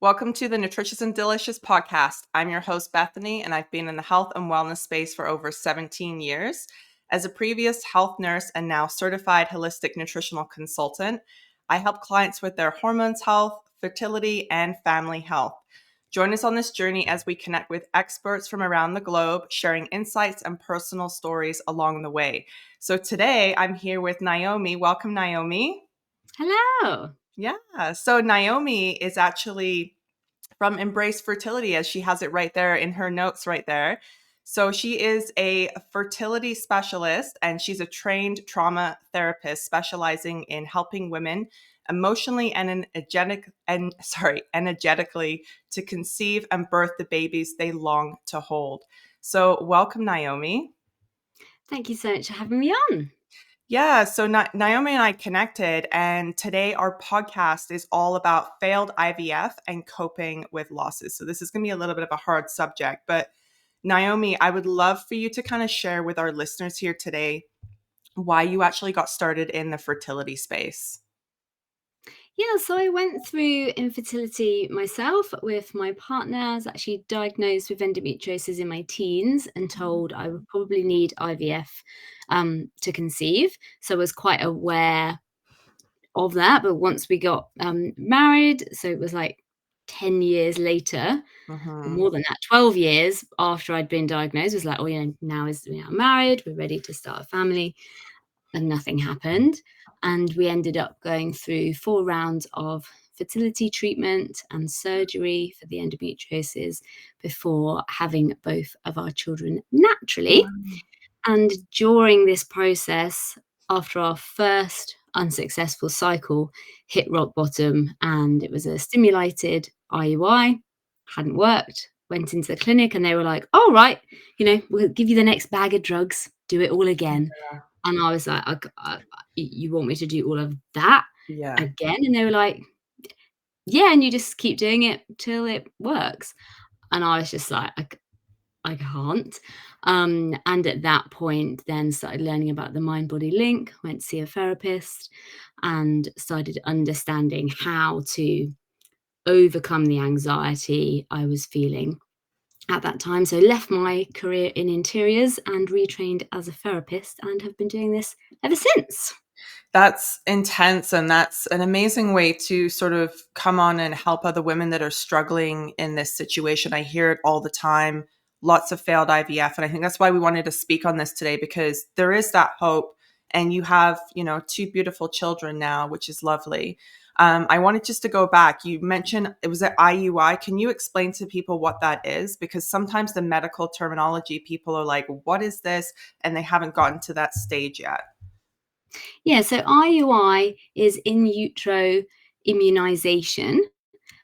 Welcome to the Nutritious and Delicious podcast. I'm your host, Bethany, and I've been in the health and wellness space for over 17 years. As a previous health nurse and now certified holistic nutritional consultant, I help clients with their hormones health, fertility, and family health. Join us on this journey as we connect with experts from around the globe, sharing insights and personal stories along the way. So today I'm here with Naomi. Welcome, Naomi. Hello. Yeah. So Naomi is actually from Embrace Fertility, as she has it right there in her notes right there. So she is a fertility specialist and she's a trained trauma therapist specializing in helping women emotionally and energetically to conceive and birth the babies they long to hold. So welcome, Naomi. Thank you so much for having me on. Yeah, so Naomi and I connected, and today our podcast is all about failed IVF and coping with losses. So this is going to be a little bit of a hard subject, but Naomi, I would love for you to kind of share with our listeners here today why you actually got started in the fertility space. Yeah, so I went through infertility myself with my partner. I was actually diagnosed with endometriosis in my teens and told I would probably need IVF to conceive. So I was quite aware of that. But once we got married, so it was like 10 years later, or Mm-hmm. more than that, 12 years after I'd been diagnosed, it was like, oh, now I'm married, we're ready to start a family. And nothing happened. And we ended up going through 4 rounds of fertility treatment and surgery for the endometriosis before having both of our children naturally. And during this process, after our first unsuccessful cycle, hit rock bottom, and it was a stimulated IUI, hadn't worked. Went into the clinic and they were like, "All right, we'll give you the next bag of drugs, do it all again." And I was like, "You want me to do all of that Yeah. again?" And they were like, "Yeah, and you just keep doing it till it works." And I was just like, I can't." And at that point, then started learning about the mind-body link, went to see a therapist, and started understanding how to overcome the anxiety I was feeling at that time. So left my career in interiors and retrained as a therapist and have been doing this ever since. That's intense, and that's an amazing way to sort of come on and help other women that are struggling in this situation. I hear it all the time, lots of failed IVF, and I think that's why we wanted to speak on this today, because there is that hope, and you have, 2 beautiful children now, which is lovely. I wanted just to go back. You mentioned it was an IUI. Can you explain to people what that is? Because sometimes the medical terminology, people are like, what is this? And they haven't gotten to that stage yet. Yeah, so IUI is in utero immunization,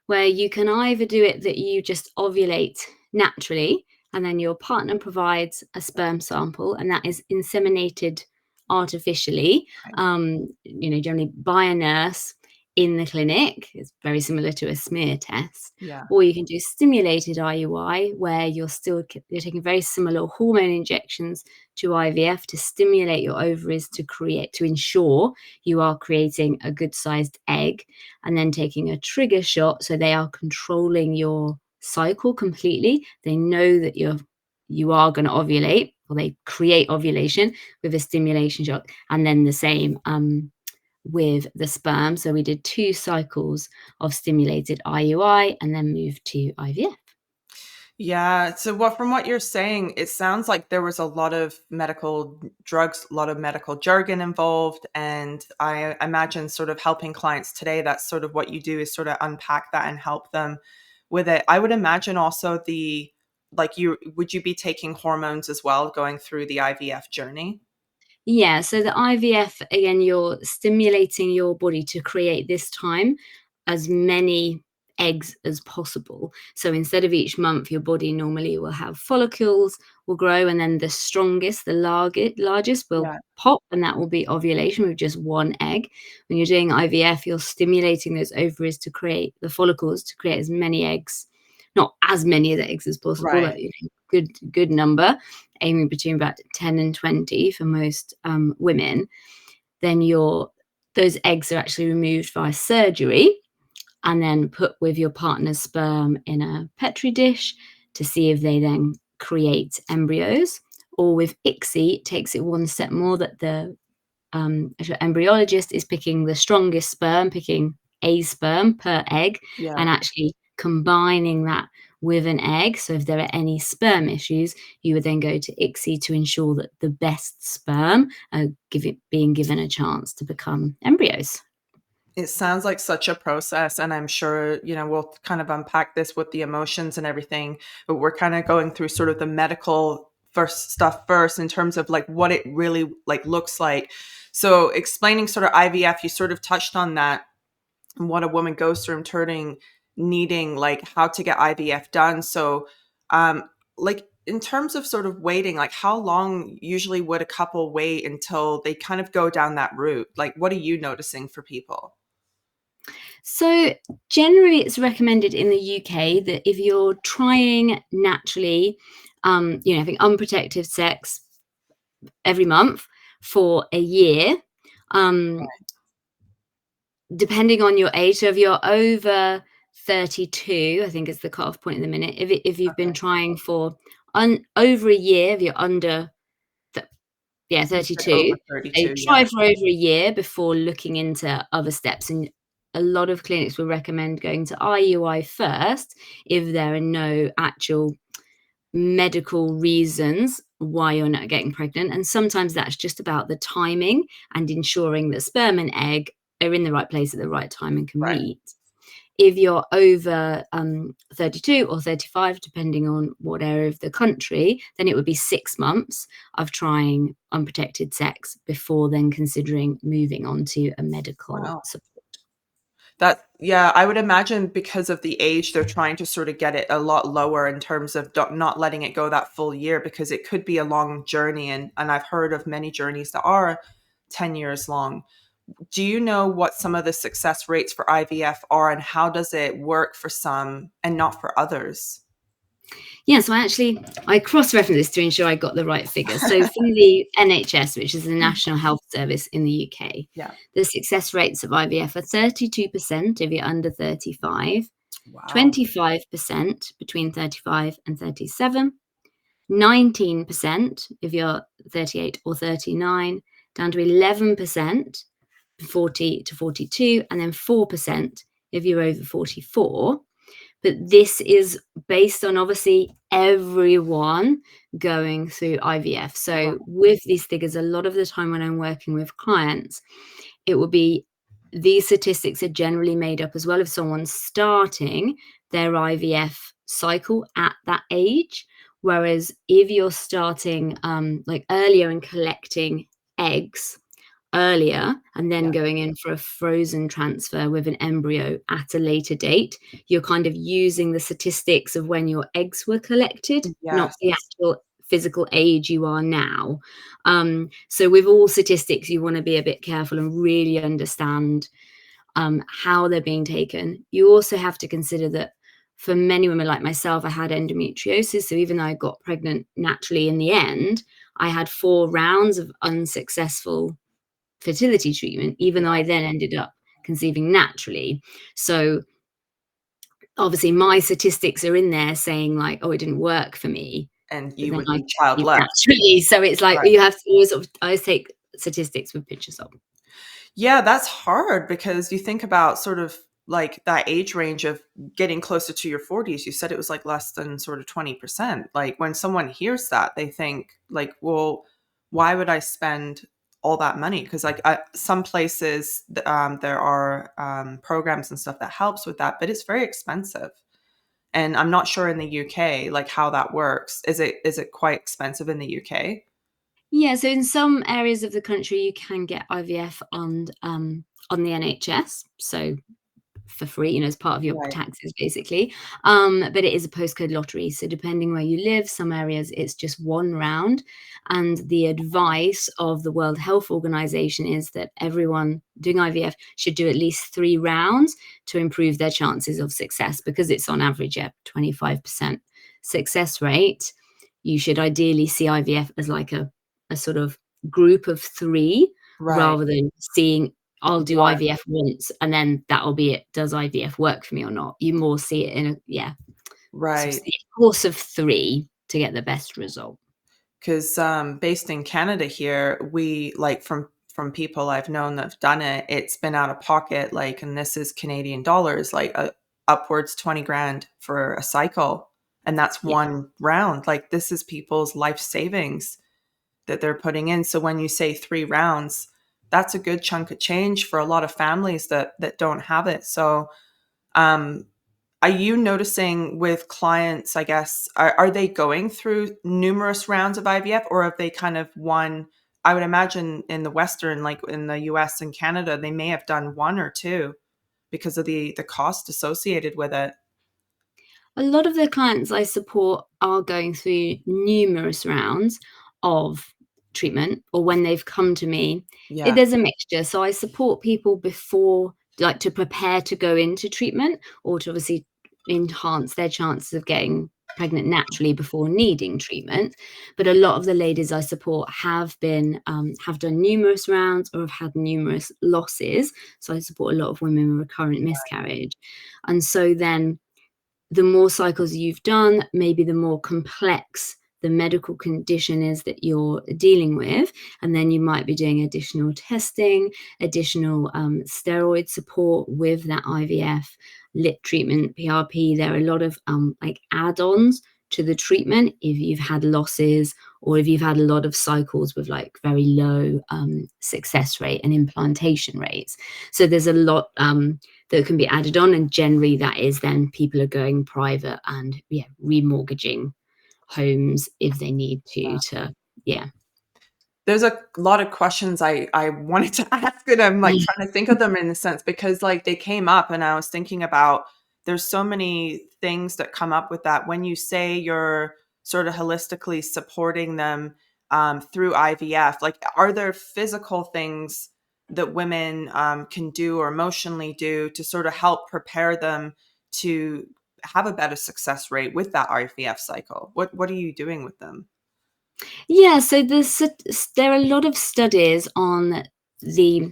where you can either do it that you just ovulate naturally, and then your partner provides a sperm sample, and that is inseminated artificially, generally by a nurse in the clinic. It's very similar to a smear test. Yeah. Or you can do stimulated IUI, where you're taking very similar hormone injections to IVF to stimulate your ovaries to ensure you are creating a good sized egg, and then taking a trigger shot so they are controlling your cycle completely. They know that you are going to ovulate, or they create ovulation with a stimulation shot, and then the same with the sperm. So we did 2 cycles of stimulated IUI and then moved to IVF. Yeah. So from what you're saying, it sounds like there was a lot of medical drugs, a lot of medical jargon involved. And I imagine sort of helping clients today, that's sort of what you do, is sort of unpack that and help them with it. I would imagine also would you be taking hormones as well going through the IVF journey? Yeah, so the IVF, again, you're stimulating your body to create this time as many eggs as possible. So instead of each month, your body normally will have follicles will grow, and then the strongest, the largest will Yeah. pop, and that will be ovulation with just 1 egg. When you're doing IVF, you're stimulating those ovaries to create the follicles to create as many eggs, not as many of the eggs as possible, Right. but good number, aiming between about 10 and 20 for most women. Then those eggs are actually removed via surgery, and then put with your partner's sperm in a petri dish to see if they then create embryos. Or with ICSI, it takes it one step more, that the embryologist is picking the strongest sperm, picking a sperm per egg, Yeah. and actually combining that with an egg. So if there are any sperm issues, you would then go to ICSI to ensure that the best sperm are being given a chance to become embryos. It sounds like such a process, and I'm sure, we'll kind of unpack this with the emotions and everything, but we're kind of going through sort of the medical first stuff first in terms of like what it really like looks like. So explaining sort of IVF, you sort of touched on that and what a woman goes through in turning needing like how to get IVF done. So like in terms of sort of waiting, like how long usually would a couple wait until they kind of go down that route? Like what are you noticing for people? So generally, it's recommended in the UK that if you're trying naturally, having unprotected sex every month for a year, um, depending on your age. So if you're over 32, I think is the cutoff point in the minute. If you've been Okay. trying for over a year, if you're under You said over 32. So 32, yeah. try for over a year before looking into other steps, and a lot of clinics will recommend going to IUI first if there are no actual medical reasons why you're not getting pregnant, and sometimes that's just about the timing and ensuring that sperm and egg are in the right place at the right time and can Right. meet. If you're over 32 or 35, depending on what area of the country, then it would be 6 months of trying unprotected sex before then considering moving on to a medical Wow. support. Yeah, I would imagine because of the age, they're trying to sort of get it a lot lower in terms of not letting it go that full year because it could be a long journey. And I've heard of many journeys that are 10 years long. Do you know what some of the success rates for IVF are and how does it work for some and not for others? Yeah, so I cross-referenced this to ensure I got the right figures. So from the NHS, which is the National Health Service in the UK, Yeah. the success rates of IVF are 32% if you're under 35, Wow. 25% between 35 and 37, 19% if you're 38 or 39, down to 11%, 40 to 42, and then 4% if you're over 44. But this is based on obviously everyone going through IVF. So with these figures, a lot of the time when I'm working with clients, it will be these statistics are generally made up as well of someone starting their IVF cycle at that age. Whereas if you're starting like earlier and collecting eggs earlier and then Yeah. going in for a frozen transfer with an embryo at a later date, you're kind of using the statistics of when your eggs were collected, not Yes. the actual physical age you are now. So with all statistics, you want to be a bit careful and really understand how they're being taken. You also have to consider that for many women like myself, I had endometriosis. So even though I got pregnant naturally in the end, I had 4 rounds of unsuccessful fertility treatment, even though I then ended up conceiving naturally. So obviously my statistics are in there saying like, oh, it didn't work for me, And but you then would I be conceived childless. naturally. So it's like Right. you have to always sort of, I always take statistics with pinch of salt. Yeah, that's hard because you think about sort of like that age range of getting closer to your 40s. You said it was like less than sort of 20%. Like when someone hears that, they think like, well, why would I spend all that money? Because like some places there are programs and stuff that helps with that, but it's very expensive. And I'm not sure in the UK like how that works. Is it quite expensive in the UK? Yeah, so in some areas of the country, you can get IVF on the NHS. So for free, as part of your Right. taxes, basically. But it is a postcode lottery. So depending where you live, some areas it's just one round. And the advice of the World Health Organization is that everyone doing IVF should do at least 3 rounds to improve their chances of success because it's on average a 25% success rate. You should ideally see IVF as like a sort of group of 3 Right. rather than seeing I'll do Right. IVF once and then that'll be it. Does IVF work for me or not? You more see it in a sort of Right. course of 3 to get the best result. 'Cause, based in Canada here, we like, from people I've known that have done it, it's been out of pocket, like, and this is Canadian dollars, like, upwards 20 grand for a cycle, and that's Yeah. 1 round. Like, this is people's life savings that they're putting in. So when you say 3 rounds, that's a good chunk of change for a lot of families that don't have it. So, um, are you noticing with clients, I guess, are they going through numerous rounds of IVF, or have they kind of one? I would imagine in the Western, like in the US and Canada, they may have done 1 or 2 because of the cost associated with it. A lot of the clients I support are going through numerous rounds of treatment, or when they've come to me, Yeah. there's a mixture. So I support people before, like to prepare to go into treatment, or to obviously enhance their chances of getting pregnant naturally before needing treatment. But a lot of the ladies I support have done numerous rounds or have had numerous losses. So I support a lot of women with recurrent miscarriage, and so then the more cycles you've done, maybe the more complex the medical condition is that you're dealing with. And then you might be doing additional testing, additional steroid support with that IVF, LIT treatment, PRP. There are a lot of like add ons to the treatment if you've had losses or if you've had a lot of cycles with like very low success rate and implantation rates. So there's a lot that can be added on, and generally that is then people are going private and remortgaging homes if they need to yeah. There's a lot of questions I wanted to ask, and I'm, like, trying to think of them in a sense because, like, they came up, and I was thinking about there's so many things that come up with that. When you say you're sort of holistically supporting them, through IVF, like, are there physical things that women, can do or emotionally do to sort of help prepare them to have a better success rate with that IVF cycle? What are you doing with them? Yeah, so there are a lot of studies on the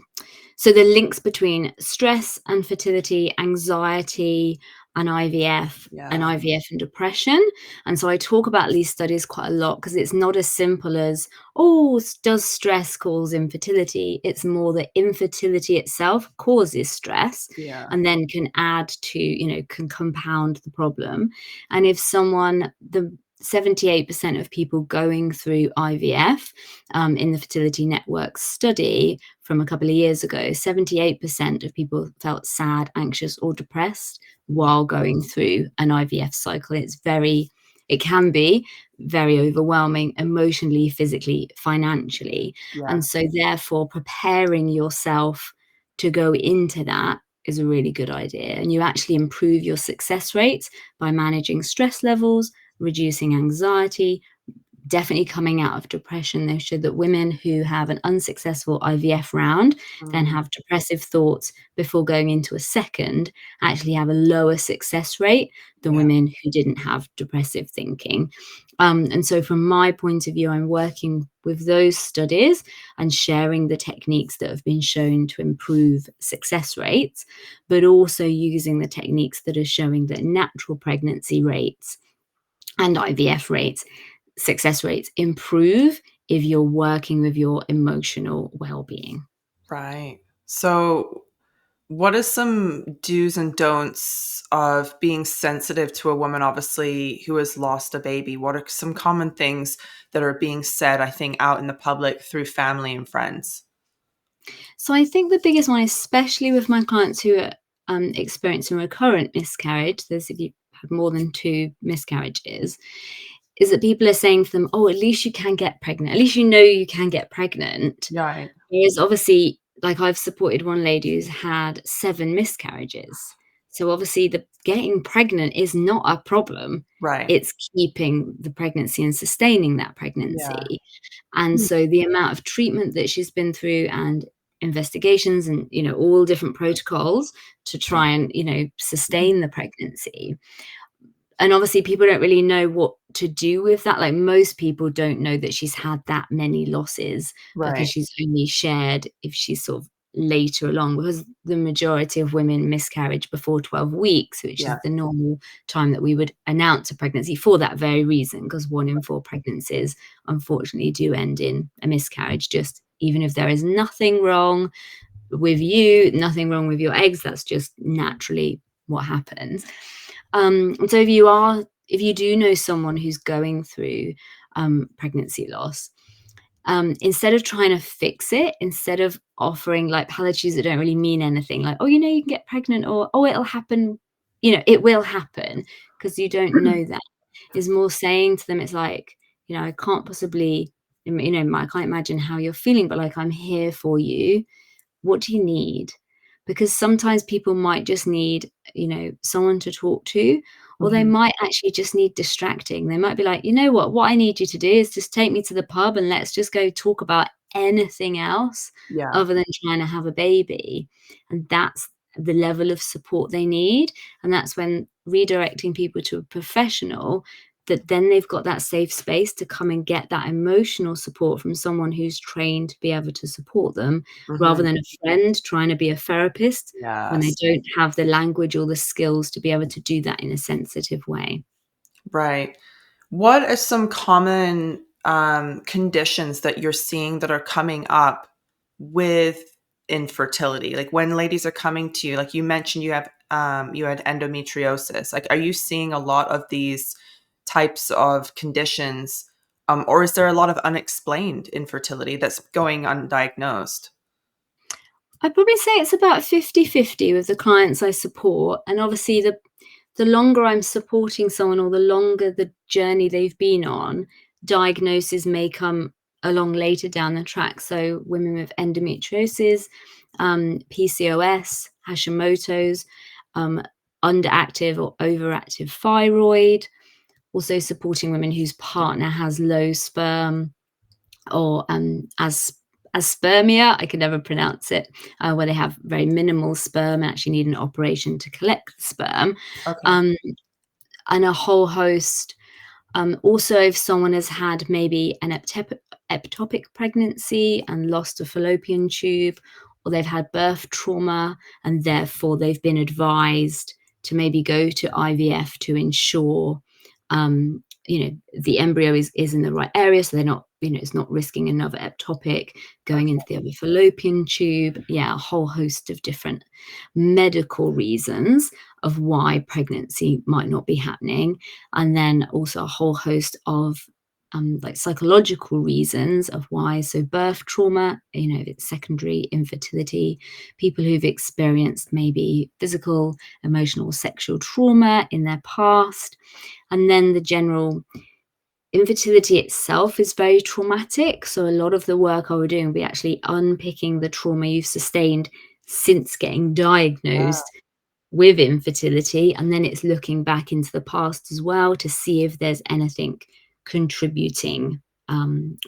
the links between stress and fertility, anxiety and IVF, and Yeah. IVF and depression. And so I talk about these studies quite a lot because it's not as simple as, oh, does stress cause infertility? It's more that infertility itself causes stress Yeah. and then can add to, can compound the problem. And if the 78% of people going through IVF in the Fertility Network study from a couple of years ago, 78% of people felt sad, anxious, or depressed while going through an IVF cycle. It can be very overwhelming emotionally, physically, financially. Yeah. And so, therefore, preparing yourself to go into that is a really good idea. And you actually improve your success rates by managing stress levels, reducing anxiety, definitely coming out of depression. They showed that women who have an unsuccessful IVF round then Mm, have depressive thoughts before going into a second, actually have a lower success rate than yeah. women who didn't have depressive thinking. And so, from my point of view, I'm working with those studies and sharing the techniques that have been shown to improve success rates, but also using the techniques that are showing that natural pregnancy rates and IVF rates, success rates improve if you're working with your emotional well-being. Right. So, what are some do's and don'ts of being sensitive to a woman, obviously, who has lost a baby? What are some common things that are being said, I think, out in the public through family and friends? So I think the biggest one, especially with my clients who are experiencing recurrent miscarriage, those of you who have more than 2 miscarriages, is that people are saying to them, "Oh, at least you can get pregnant. At least you know you can get pregnant." Right. Whereas obviously, like I've supported one lady who's had 7 miscarriages. So obviously the getting pregnant is not a problem. Right. It's keeping the pregnancy and sustaining that Yeah. pregnancy. And so the amount of treatment that she's been through and investigations and, all different protocols to try and, sustain the pregnancy. And obviously people don't really know what to do with that. Like most people don't know that she's had that many losses because Right. she's only shared if she's sort of later along, because the majority of women miscarriage before 12 weeks, which is Yeah. the normal time that we would announce a pregnancy for that very reason, because 1 in 4 pregnancies unfortunately do end in a miscarriage, just even if there is nothing wrong with you, nothing wrong with your eggs, that's just naturally what happens. And so if you do know someone who's going through pregnancy loss, instead of trying to fix it, instead of offering like platitudes that don't really mean anything, like, oh, you know, you can get pregnant, or oh, it'll happen, you know, it will happen, because you don't know that, is more saying to them, it's like, you know, I can't possibly, you know, I can't imagine how you're feeling, but like, I'm here for you. What do you need? Because sometimes people might just need, you know, someone to talk to, or they Mhm. might actually just need distracting. They might be like, you know what I need you to do is just take me to the pub and let's just go talk about anything else Yeah. other than trying to have a baby. And that's the level of support they need. And that's when redirecting people to a professional, that then they've got that safe space to come and get that emotional support from someone who's trained to be able to support them, rather Mhm. than a friend trying to be a therapist when they Yes. don't have the language or the skills to be able to do that in a sensitive way. Right. What are some common, conditions that you're seeing that are coming up with infertility? Like, when ladies are coming to you, like you mentioned you had endometriosis. Like, are you seeing a lot of these types of conditions, or is there a lot of unexplained infertility that's going undiagnosed? I'd probably say it's about 50-50 with the clients I support, and obviously the longer I'm supporting someone, or the longer the journey they've been on, diagnosis may come along later down the track. So women with endometriosis, PCOS, Hashimoto's, um, underactive or overactive thyroid, also supporting women whose partner has low sperm, or aspermia, I can never pronounce it, where they have very minimal sperm and actually need an operation to collect the sperm. Okay. Um, and a whole host. Also, if someone has had maybe an ectopic pregnancy and lost a fallopian tube, or they've had birth trauma and therefore they've been advised to maybe go to IVF to ensure, you know, the embryo is in the right area, so they're not, you know, it's not risking another ectopic going into the other fallopian tube. Yeah, a whole host of different medical reasons of why pregnancy might not be happening, and then also a whole host of like psychological reasons of why. So birth trauma, you know, if it's secondary infertility, people who've experienced maybe physical, emotional, sexual trauma in their past, and then the general infertility itself is very traumatic. So a lot of the work I would do would be actually unpicking the trauma you've sustained since getting Yeah. diagnosed with infertility, and then it's looking back into the past as well to see if there's anything contributing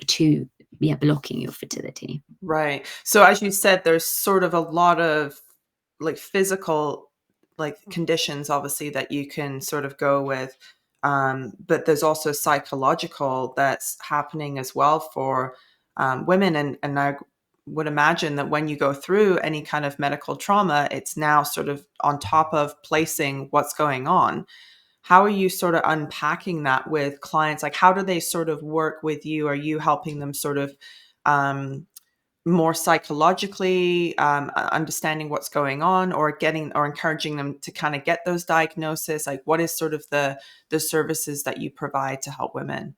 to, yeah, blocking your fertility. Right. So as you said, there's sort of a lot of like physical like conditions obviously that you can sort of go with. But there's also psychological that's happening as well for women. And I would imagine that when you go through any kind of medical trauma, it's now sort of on top of placing what's going on. How are you sort of unpacking that with clients? Like, how do they sort of work with you? Are you helping them sort of um, more psychologically, understanding what's going on, or getting or encouraging them to kind of get those diagnoses? Like, what is sort of the services that you provide to help women?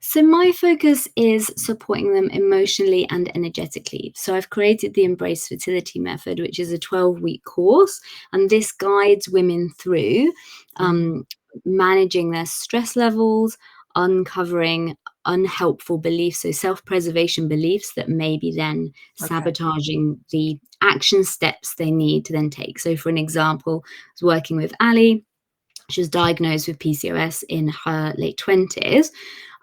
So my focus is supporting them emotionally and energetically. So I've created the Embrace Fertility method, which is a 12-week course, and this guides women through Mhm. um, managing their stress levels, uncovering unhelpful beliefs, so self-preservation beliefs that may be then Okay. sabotaging the action steps they need to then take. So for an example, I was working with Ali. She was diagnosed with PCOS in her late 20s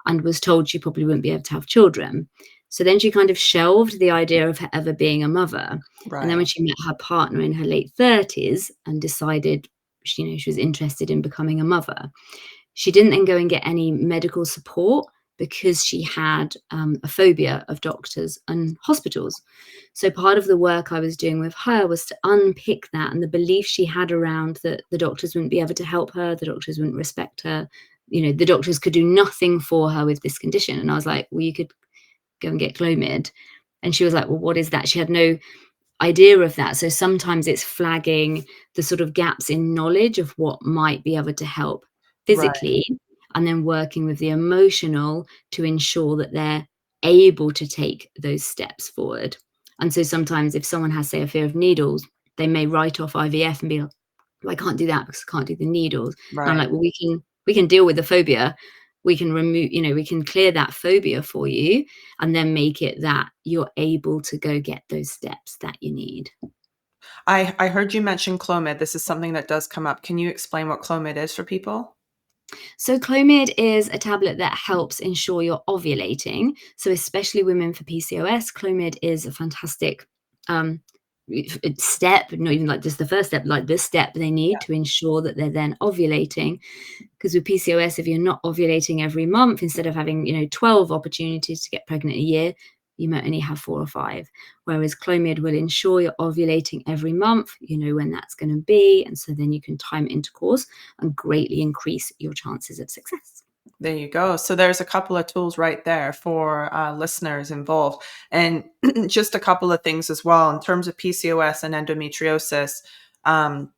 and was told she probably wouldn't be able to have children. So then she kind of shelved the idea of her ever being a mother. And then Right. when she met her partner in her late 30s and decided she was interested in becoming a mother, she didn't then go and get any medical support because she had a phobia of doctors and hospitals. So part of the work I was doing with her was to unpick that and the belief she had around that the doctors wouldn't be able to help her, the doctors wouldn't respect her, the doctors could do nothing for her with this condition. And I was like, well, you could go and get Clomid. And she was like, well, what is that? She had no idea of that. So sometimes it's flagging the sort of gaps in knowledge of what might be able to help Right. physically, and then working with the emotional to ensure that they're able to take those steps forward. And so sometimes if someone has, say, a fear of needles, they may write off IVF and be like, well, I can't do that because I can't do the needles. And I'm Right. like, well, we can deal with the phobia. We can remove, we can clear that phobia for you and then make it that you're able to go get those steps that you need. I heard you mention Clomid. This is something that does come up. Can you explain what Clomid is for people? So Clomid is a tablet that helps ensure you're ovulating. So especially women for PCOS, Clomid is a fantastic um, step, not even like just the first step, like this step they need to ensure that they're then ovulating. Because with PCOS, if you're not ovulating every month, instead of having 12 opportunities to get pregnant a year, you might only have 4 or 5. Whereas Clomid will ensure you're ovulating every month, you know when that's going to be, and so then you can time intercourse and greatly increase your chances of success. There you go. So there's a couple of tools right there for listeners involved. And just a couple of things as well in terms of PCOS and endometriosis. Um,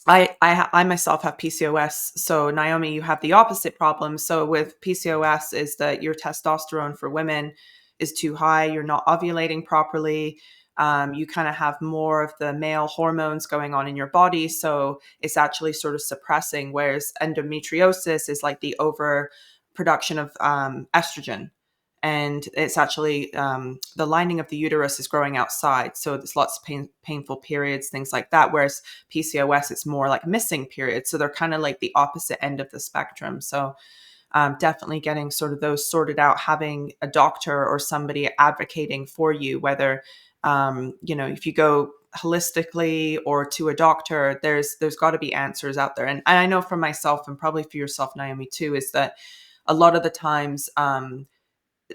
I myself have PCOS. So Naomi, you have the opposite problem. So with PCOS is that your testosterone for women is too high. You're not ovulating properly. You kind of have more of the male hormones going on in your body. So it's actually sort of suppressing, whereas endometriosis is like the overproduction of estrogen. And it's actually the lining of the uterus is growing outside. So there's lots of painful periods, things like that. Whereas PCOS, it's more like missing periods. So they're kind of like the opposite end of the spectrum. So definitely getting sort of those sorted out, having a doctor or somebody advocating for you, whether, if you go holistically or to a doctor, there's got to be answers out there. And I know for myself and probably for yourself, Naomi, too, is that a lot of the times,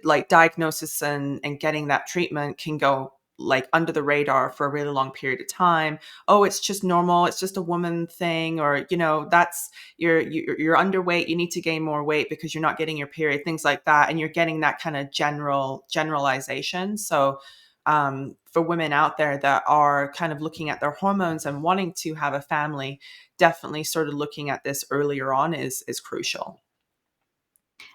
like diagnosis and getting that treatment can go like under the radar for a really long period of time. Oh, it's just normal. It's just a woman thing, or that's you're underweight. You need to gain more weight because you're not getting your period. Things like that, and you're getting that kind of generalization. So, for women out there that are kind of looking at their hormones and wanting to have a family, definitely sort of looking at this earlier on is crucial.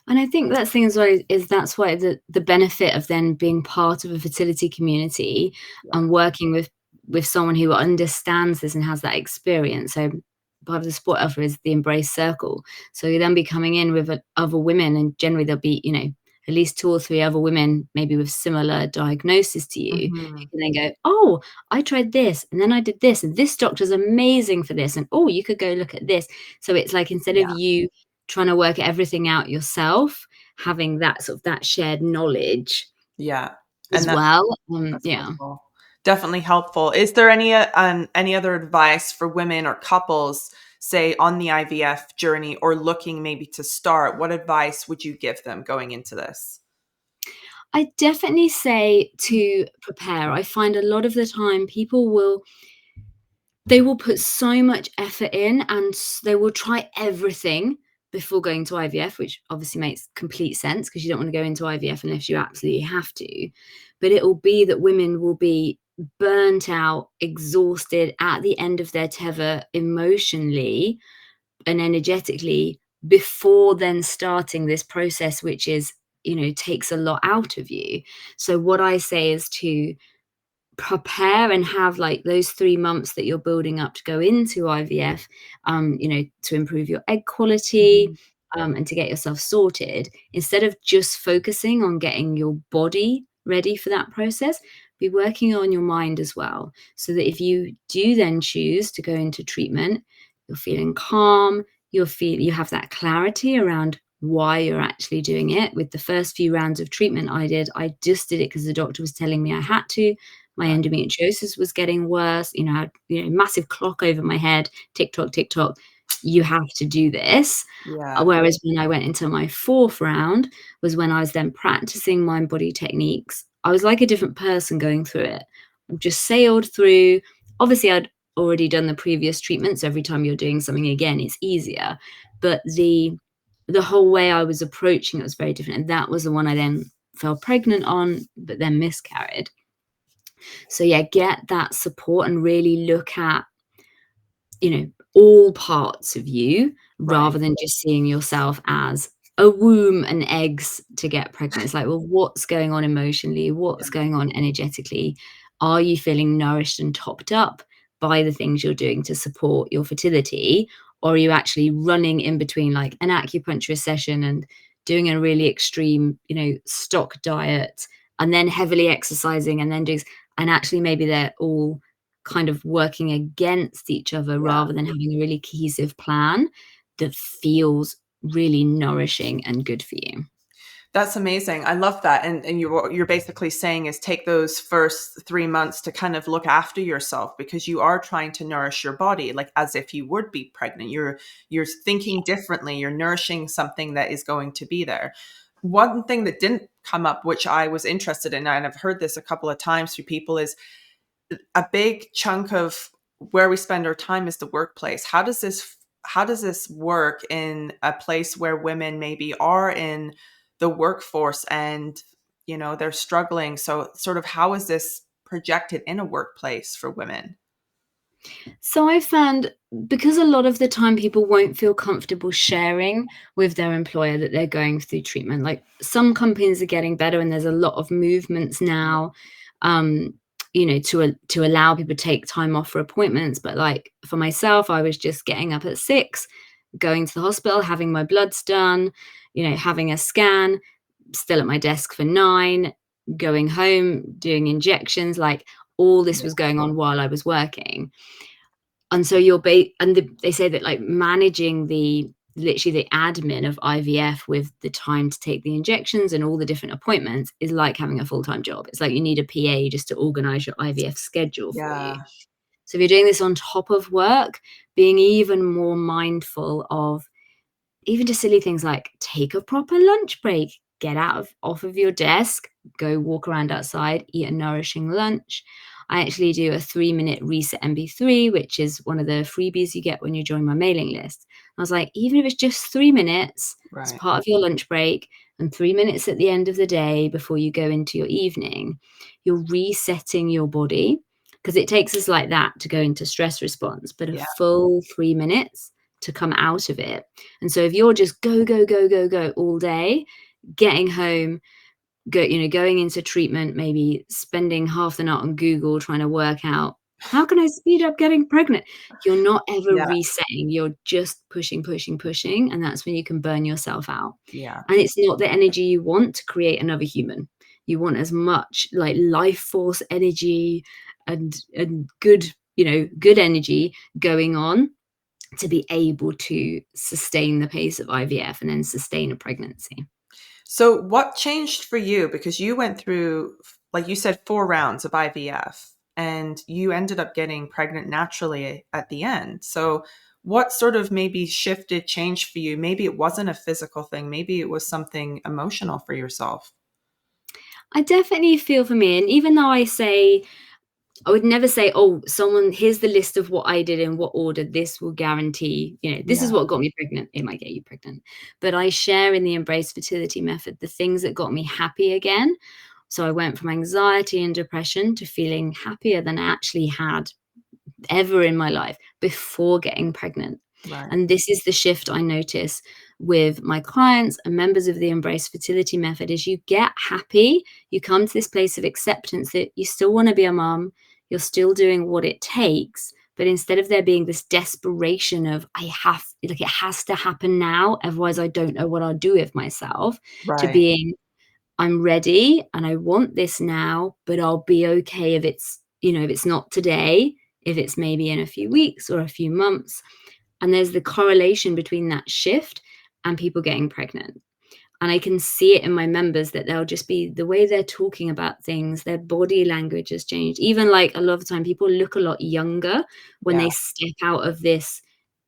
And I think that's the thing as well is that's why the benefit of then being part of a fertility community and working with someone who understands this and has that experience. So part of the support offer is the Embrace Circle. So you then be coming in with other women, and generally there'll be at least 2 or 3 other women, maybe with similar diagnosis to you, Hmm. who can then go, oh, I tried this, and then I did this, and this doctor's amazing for this, and oh, you could go look at this. So it's like instead of Yeah. you trying to work everything out yourself, having that sort of that shared knowledge Yeah. And as well. that's Yeah. helpful. Definitely helpful. Is there any other advice for women or couples, say on the IVF journey or looking maybe to start? What advice would you give them going into this? I definitely say to prepare. I find a lot of the time people will put so much effort in and they will try everything before going to IVF, which obviously makes complete sense because you don't want to go into IVF unless you absolutely have to. But it'll be that women will be burnt out, exhausted at the end of their tether emotionally and energetically before then starting this process, which is, takes a lot out of you. So what I say is to prepare and have like those 3 months that you're building up to go into IVF, to improve your egg quality, Mhm. and to get yourself sorted, instead of just focusing on getting your body ready for that process, be working on your mind as well. So that if you do then choose to go into treatment, you're feeling calm, you have that clarity around why you're actually doing it. With the first few rounds of treatment I just did it because the doctor was telling me I had to. My endometriosis was getting worse, I had, massive clock over my head, tick tock, you have to do this. Yeah. Whereas when I went into my fourth round was when I was then practicing mind body techniques. I was like a different person going through it. I just sailed through. Obviously, I'd already done the previous treatment, so every time you're doing something again, it's easier. But the whole way I was approaching it was very different, and that was the one I then fell pregnant on, but then miscarried. So yeah, get that support and really look at, all parts of you Right. rather than just seeing yourself as a womb and eggs to get pregnant. It's like, well, what's going on emotionally? Yeah. What's going on energetically? Are you feeling nourished and topped up by the things you're doing to support your fertility? Or are you actually running in between like an acupuncturist session and doing a really extreme, stock diet and then heavily exercising and then doing, and actually maybe they're all kind of working against each other Yeah. rather than having a really cohesive plan that feels really nourishing and good for you. That's amazing. I love that. And what you're basically saying is take those first 3 months to kind of look after yourself, because you are trying to nourish your body like as if you would be pregnant. You're thinking differently. You're nourishing something that is going to be there. One thing that didn't come up, which I was interested in, and I've heard this a couple of times through people, is a big chunk of where we spend our time is the workplace. How does this work in a place where women maybe are in the workforce and they're struggling? So sort of how is this projected in a workplace for women? So I found, because a lot of the time people won't feel comfortable sharing with their employer that they're going through treatment. Like some companies are getting better, and there's a lot of movements now, um, to allow people to take time off for appointments. But like for myself, I was just getting up at 6, going to the hospital, having my bloods done, having a scan, still at my desk for 9, going home, doing injections. Like all this Yeah. was going on while I was working. And so they say that like managing the literally the admin of IVF with the time to take the injections and all the different appointments is like having a full-time job. It's like you need a PA just to organize your IVF schedule for you. Yeah. So if you're doing this on top of work, being even more mindful of even just silly things like take a proper lunch break, get off of your desk, go walk around outside, eat a nourishing lunch. I actually do a 3-minute reset MP3, which is one of the freebies you get when you join my mailing list. I was like, even if it's just 3 minutes as Right. part of your lunch break and 3 minutes at the end of the day before you go into your evening, you're resetting your body, because it takes us like that to go into stress response, but a Yeah. full 3 minutes to come out of it. And so if you're just go, go, go, go, go all day, getting home, going into treatment, maybe spending half the night on Google trying to work out how can I speed up getting pregnant? You're not ever Yeah. resetting. You're just pushing, pushing, pushing. And that's when you can burn yourself out. Yeah. And it's not the energy you want to create another human. You want as much like life force energy and good, good energy going on to be able to sustain the pace of IVF and then sustain a pregnancy. So what changed for you? Because you went through, like you said, 4 rounds of IVF and you ended up getting pregnant naturally at the end. So what sort of maybe shifted, changed for you? Maybe it wasn't a physical thing. Maybe it was something emotional for yourself. I definitely feel for me. And even though I would never say, oh, here's the list of what I did in what order, this will guarantee, this is Yeah. what got me pregnant. It might get you pregnant. But I share in the Embrace Fertility method the things that got me happy again. So I went from anxiety and depression to feeling happier than I actually had ever in my life before getting pregnant. Right. And this is the shift I notice with my clients and members of the Embrace Fertility method is you get happy, you come to this place of acceptance that you still want to be a mom, you're still doing what it takes, but instead of there being this desperation of it has to happen now, otherwise I don't know what I'll do with myself, to Right. being I'm ready and I want this now, but I'll be okay if it's not today, if it's maybe in a few weeks or a few months. And there's the correlation between that shift and people getting pregnant. And I can see it in my members that they'll just be the way they're talking about things, their body language has changed. Even like a lot of the time, people look a lot younger when Yeah. they step out of this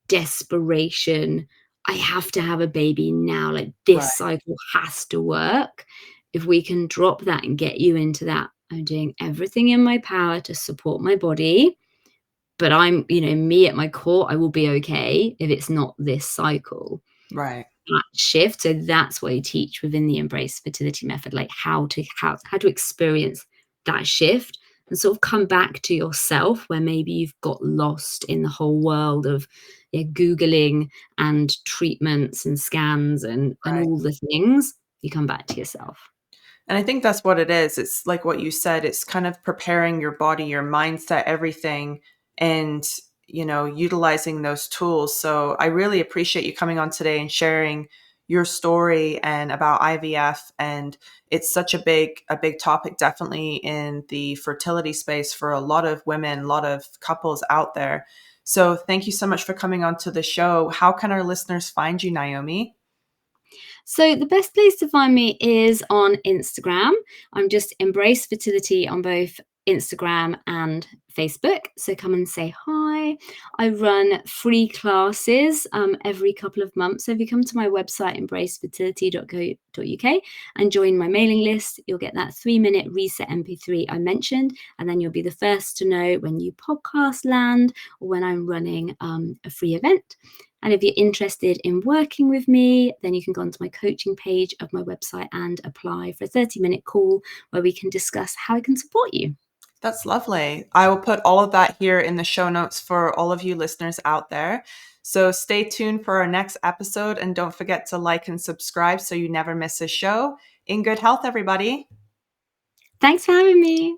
desperation, I have to have a baby now, like Right. this cycle has to work. If we can drop that and get you into that, I'm doing everything in my power to support my body, but I'm, me at my core, I will be okay if it's not this cycle. Right. That shift. So that's what I teach within the Embrace Fertility method, like how to experience that shift and sort of come back to yourself where maybe you've got lost in the whole world of Googling and treatments and scans and Right. all the things. You come back to yourself. And I think that's what it is. It's like what you said, it's kind of preparing your body, your mindset, everything, and, utilizing those tools. So I really appreciate you coming on today and sharing your story and about IVF. And it's such a big topic, definitely in the fertility space for a lot of women, a lot of couples out there. So thank you so much for coming on to the show. How can our listeners find you, Naomi? So the best place to find me is on Instagram. I'm just Embrace Fertility on both Instagram and Facebook. So come and say hi. I run free classes every couple of months. So if you come to my website, embracefertility.co.uk, and join my mailing list, you'll get that 3-minute reset MP3 I mentioned. And then you'll be the first to know when new podcasts land or when I'm running a free event. And if you're interested in working with me, then you can go onto my coaching page of my website and apply for a 30-minute call where we can discuss how I can support you. That's lovely. I will put all of that here in the show notes for all of you listeners out there. So stay tuned for our next episode and don't forget to like and subscribe so you never miss a show. In good health, everybody. Thanks for having me.